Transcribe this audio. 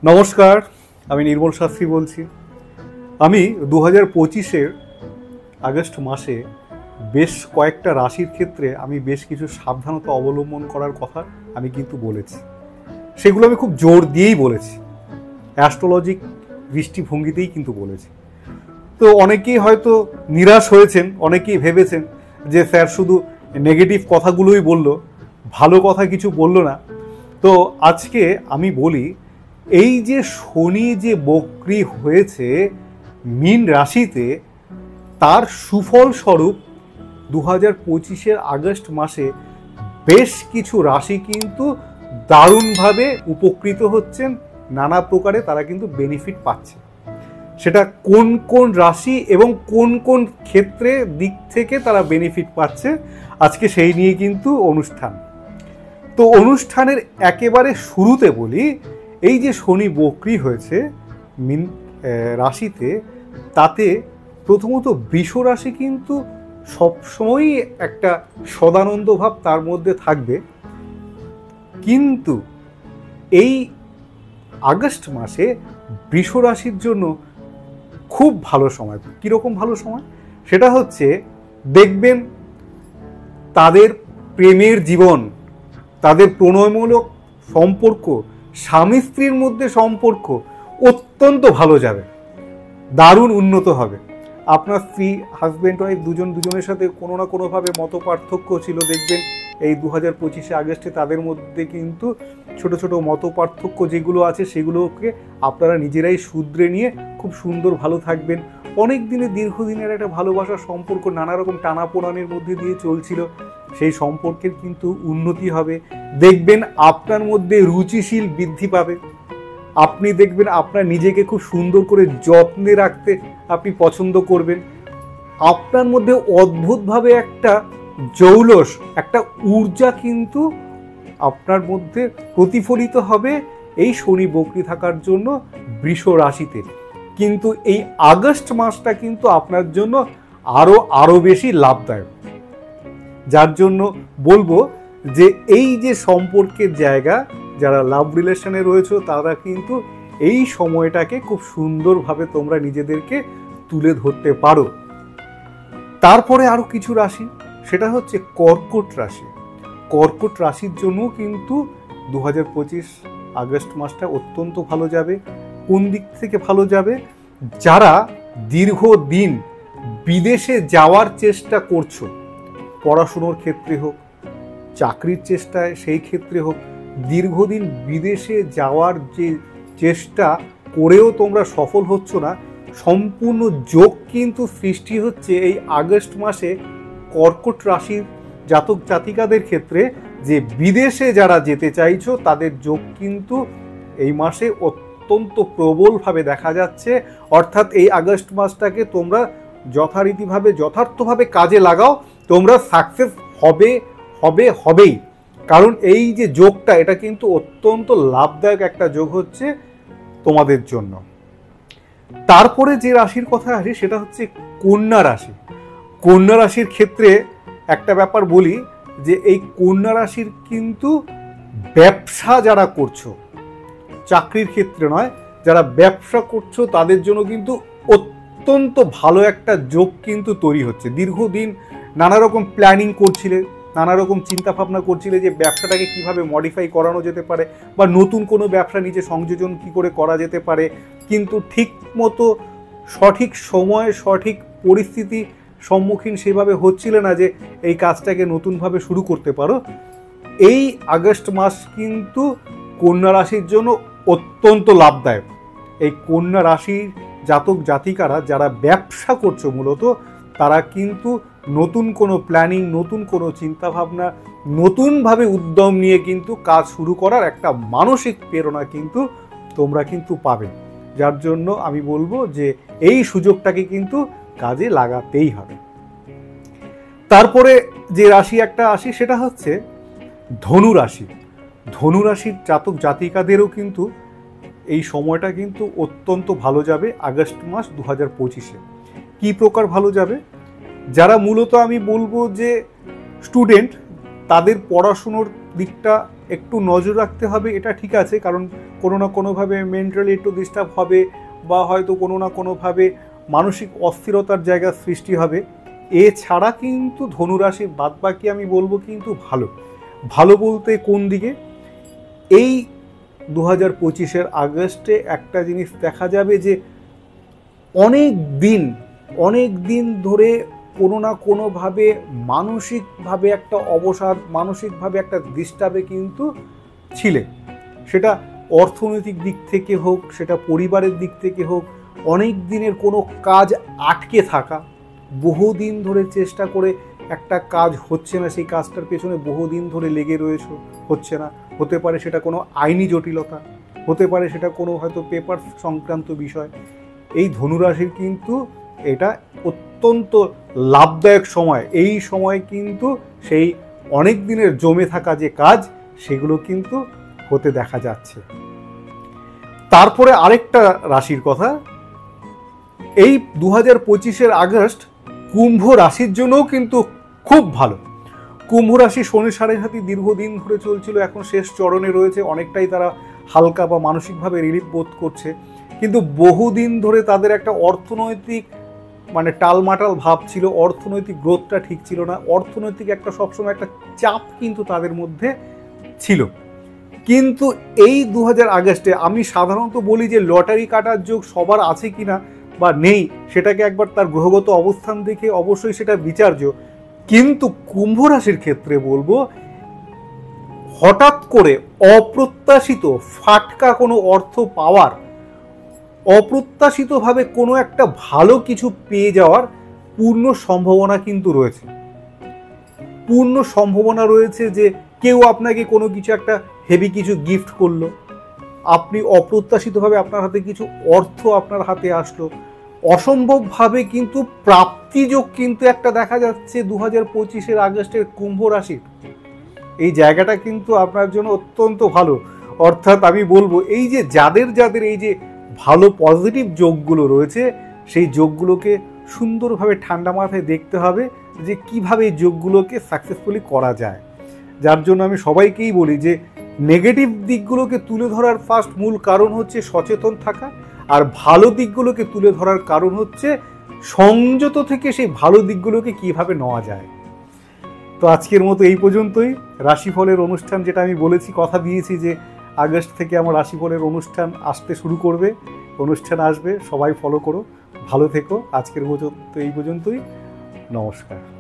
নমস্কার, আমি নির্মল শাস্ত্রী বলছি। আমি 2025-এর আগস্ট মাসে বেশ কয়েকটা রাশির ক্ষেত্রে আমি বেশ কিছু সাবধানতা অবলম্বন করার কথা আমি কিন্তু বলেছি। সেগুলো আমি খুব জোর দিয়েই বলেছি, অ্যাস্ট্রোলজিক দৃষ্টিভঙ্গিতেই কিন্তু বলেছি। তো অনেকেই হয়তো নিরাশ হয়েছেন, অনেকেই ভেবেছেন যে স্যার শুধু নেগেটিভ কথাগুলোই বলল, ভালো কথা কিছু বলল না। তো আজকে আমি বলি, এই যে শনি যে বক্রী হয়েছে মীন রাশিতে, তার সুফল স্বরূপ 2025-এর আগস্ট মাসে বেশ কিছু রাশি কিন্তু দারুণভাবে উপকৃত হচ্ছেন, নানা প্রকারে তারা কিন্তু বেনিফিট পাচ্ছে। সেটা কোন কোন রাশি এবং কোন কোন ক্ষেত্রে দিক থেকে তারা বেনিফিট পাচ্ছে, আজকে সেই নিয়ে কিন্তু অনুষ্ঠান। তো অনুষ্ঠানের একেবারে শুরুতে বলি, এই যে শনি বক্রী হয়েছে মীন রাশিতে, তাতে প্রথমত বৃষ রাশি কিন্তু সবসময়ই একটা সদানন্দ ভাব তার মধ্যে থাকবে। কিন্তু এই আগস্ট মাসে বৃষ রাশির জন্য খুব ভালো সময়। কীরকম ভালো সময়? সেটা হচ্ছে, দেখবেন তাদের প্রেমের জীবন, তাদের প্রণয়মূলক সম্পর্ক, স্বামী স্ত্রীর মধ্যে সম্পর্ক অত্যন্ত ভালো যাবে, দারুণ উন্নত হবে। আপনার স্ত্রী, হাজব্যান্ড ওয়াইফ দুজনের সাথে কোনো না কোনোভাবে মত পার্থক্য ছিল, দেখবেন এই 2025-এ আগস্টে তাদের মধ্যে কিন্তু ছোট ছোট মত পার্থক্য যেগুলো আছে সেগুলোকে আপনারা নিজেরাই শুধরে নিয়ে খুব সুন্দর ভালো থাকবেন। অনেক দিনের দীর্ঘদিনের একটা ভালোবাসার সম্পর্ক নানা রকম টানাপোড়ানের মধ্যে দিয়ে চলছিল, সেই সম্পর্কের কিন্তু উন্নতি হবে। দেখবেন আপনার মধ্যে রুচিশীল বৃদ্ধি পাবে, আপনি দেখবেন আপনার নিজেকে খুব সুন্দর করে যত্নে রাখতে আপনি পছন্দ করবেন। আপনার মধ্যে অদ্ভুতভাবে একটা জৌলস, একটা ঊর্জা কিন্তু আপনার মধ্যে প্রতিফলিত হবে এই শনি বক্রী থাকার জন্য বৃষ রাশিতে। কিন্তু এই আগস্ট মাসটা কিন্তু আপনার জন্য আরো বেশি লাভদায়ক, যার জন্য বলবো যে এই যে সম্পর্কের জায়গা, যারা লাভ রিলেশনে রয়েছে তারা কিন্তু এই সময়টাকে খুব সুন্দরভাবে তোমরা নিজেদেরকে তুলে ধরতে পারো। তারপরে আরো কিছু রাশি, সেটা হচ্ছে কর্কট রাশি। কর্কট রাশির জন্য কিন্তু 2025 আগস্ট মাসটা অত্যন্ত ভালো যাবে। কোন দিক থেকে ভালো যাবে? যারা দীর্ঘদিন বিদেশে যাওয়ার চেষ্টা করছো, পড়াশুনোর ক্ষেত্রে হোক, চাকরির চেষ্টায় সেই ক্ষেত্রে হোক, দীর্ঘদিন বিদেশে যাওয়ার যে চেষ্টা করেও তোমরা সফল হচ্ছ না, সম্পূর্ণ যোগ কিন্তু সৃষ্টি হচ্ছে এই আগস্ট মাসে কর্কট রাশির জাতক জাতিকাদের ক্ষেত্রে। যে বিদেশে যারা যেতে চাইছো তাদের যোগ কিন্তু এই মাসে অত্যন্ত প্রবলভাবে দেখা যাচ্ছে। অর্থাৎ এই আগস্ট মাসটাকে তোমরা যথারীতিভাবে যথার্থভাবে কাজে লাগাও, তোমরা সাকসেস হবেই। কারণ এই যে যোগটা, এটা কিন্তু অত্যন্ত লাভদায়ক একটা যোগ হচ্ছে তোমাদের জন্য। তারপরে যে রাশির কথা আসে সেটা হচ্ছে কন্যা রাশি। কন্যা রাশির ক্ষেত্রে একটা ব্যাপার বলি, যে এই কন্যা রাশির কিন্তু ব্যবসা যারা করছো, চাকরির ক্ষেত্রে নয়, যারা ব্যবসা করছো তাদের জন্য কিন্তু অত্যন্ত ভালো একটা যোগ কিন্তু তৈরি হচ্ছে। দীর্ঘদিন নানা রকম প্ল্যানিং করছিলে, নানা রকম চিন্তা ভাবনা করছিলে যে ব্যবসাটাকে কিভাবে মডিফাই করানো যেতে পারে, বা নতুন কোনো ব্যবসা নিজে সংযোজন কি করে করা যেতে পারে, কিন্তু ঠিক মতো সঠিক সময়ে সঠিক পরিস্থিতি সম্মুখীন সেভাবে হচ্ছিল না যে এই কাজটাকে নতুনভাবে শুরু করতে পারো। এই আগস্ট মাস কিন্তু কন্যা রাশির জন্য অত্যন্ত লাভদায়ক। এই কন্যা রাশির জাতক জাতিকারা যারা ব্যবসা করছো মূলত, তারা কিন্তু নতুন কোনো প্ল্যানিং, নতুন কোনো চিন্তাভাবনা, নতুনভাবে উদ্যম নিয়ে কিন্তু কাজ শুরু করার একটা মানসিক প্রেরণা কিন্তু তোমরা কিন্তু পাবে। যার জন্য আমি বলবো যে এই সুযোগটাকে কিন্তু কাজে লাগাতেই হবে। তারপরে যে রাশি একটা আসি সেটা হচ্ছে ধনু রাশি। ধনু রাশির জাতক জাতিকাদেরও কিন্তু এই সময়টা কিন্তু অত্যন্ত ভালো যাবে আগস্ট মাস 2025-এ। কী প্রকার ভালো যাবে? যারা মূলত আমি বলবো যে স্টুডেন্ট, তাদের পড়াশুনোর দিকটা একটু নজর রাখতে হবে, এটা ঠিক আছে, কারণ কোনো না কোনোভাবে মেন্টালি একটু ডিস্টার্ব হবে বা হয়তো কোনো না কোনোভাবে মানসিক অস্থিরতার জায়গা সৃষ্টি হবে। এছাড়া কিন্তু ধনুরাশির বাদবাকি আমি বলবো কিন্তু ভালো। ভালো বলতে কোন দিকে? এই 2025 আগস্টে একটা জিনিস দেখা যাবে যে অনেক দিন ধরে কোনো না কোনোভাবে মানসিকভাবে একটা অবসাদ, মানসিকভাবে একটা ডিস্টার্বে কিন্তু ছিলে। সেটা অর্থনৈতিক দিক থেকে হোক, সেটা পরিবারের দিক থেকে হোক, অনেক দিনের কোনো কাজ আটকে থাকা, বহুদিন ধরে চেষ্টা করে একটা কাজ হচ্ছে না, সেই কাজটার পেছনে বহুদিন ধরে লেগে রয়েছে, হচ্ছে না। হতে পারে সেটা কোনো আইনি জটিলতা, হতে পারে সেটা কোনো হয়তো পেপার সংক্রান্ত বিষয়। এই ধনুরাশির কিন্তু এটা অত্যন্ত লাভদায়ক সময়। এই সময় কিন্তু সেই অনেক দিনের জমে থাকা যে কাজ, সেগুলো কিন্তু হতে দেখা যাচ্ছে। তারপরে আরেকটা রাশির কথা, এই 2025 আগস্ট কুম্ভ রাশির জন্যও কিন্তু খুব ভালো। কুম্ভ রাশি শনি সাড়ে সাথী দীর্ঘদিন ধরে চলছিল, এখন শেষ চরণে রয়েছে, অনেকটাই তারা হালকা বা মানসিকভাবে রিলিফ বোধ করছে। কিন্তু বহুদিন ধরে তাদের একটা অর্থনৈতিক মানে টালমাটাল ভাব ছিল, অর্থনৈতিক গ্রোথটা ঠিক ছিল না, অর্থনৈতিক একটা সবসময় একটা চাপ কিন্তু তাদের মধ্যে ছিল। কিন্তু এই 2000 আগস্টে আমি সাধারণত বলি যে লটারি কাটার যোগ সবার আছে কিনা বা নেই, সেটাকে একবার তার গ্রহগত অবস্থান দেখে অবশ্যই সেটা বিচার্য। কিন্তু কুম্ভ রাশির ক্ষেত্রে বলবো, হঠাৎ করে অপ্রত্যাশিত ফাটকা কোনো অর্থ পাওয়ার, অপ্রত্যাশিতভাবে কোনো একটা ভালো কিছু পেয়ে যাওয়ার পূর্ণ সম্ভাবনা কিন্তু রয়েছে। পূর্ণ সম্ভাবনা রয়েছে যে কেউ আপনাকে কোনো কিছু একটা হেভি কিছু গিফট করলো, আপনি অপ্রত্যাশিতভাবে আপনার হাতে কিছু অর্থ আপনার হাতে আসলো, অসম্ভবভাবে কিন্তু প্রাপ্তিযোগ কিন্তু একটা দেখা যাচ্ছে 2025 আগস্টের কুম্ভ রাশির। এই জায়গাটা কিন্তু আপনার জন্য অত্যন্ত ভালো। অর্থাৎ আমি বলবো এই যে যাদের এই যে ভালো পজিটিভ যোগগুলো রয়েছে, সেই যোগগুলোকে সুন্দরভাবে ঠান্ডা মাথায় দেখতে হবে যে কিভাবে এই যোগগুলোকে সাকসেসফুলি করা যায়। যার জন্য আমি সবাইকেই বলি যে নেগেটিভ দিকগুলোকে তুলে ধরার ফার্স্ট মূল কারণ হচ্ছে সচেতন থাকা, আর ভালো দিকগুলোকে তুলে ধরার কারণ হচ্ছে সংযত থেকে সেই ভালো দিকগুলোকে কিভাবে নেওয়া যায়। তো আজকের মতো এই পর্যন্তই। রাশিফলের অনুষ্ঠান যেটা আমি বলেছি, কথা দিয়েছি যে আগস্ট থেকে আমার রাশিফলের অনুষ্ঠান আসতে শুরু করবে, অনুষ্ঠান আসবে, সবাই ফলো করো, ভালো থেকো। আজকের মতো এই পর্যন্তই, নমস্কার।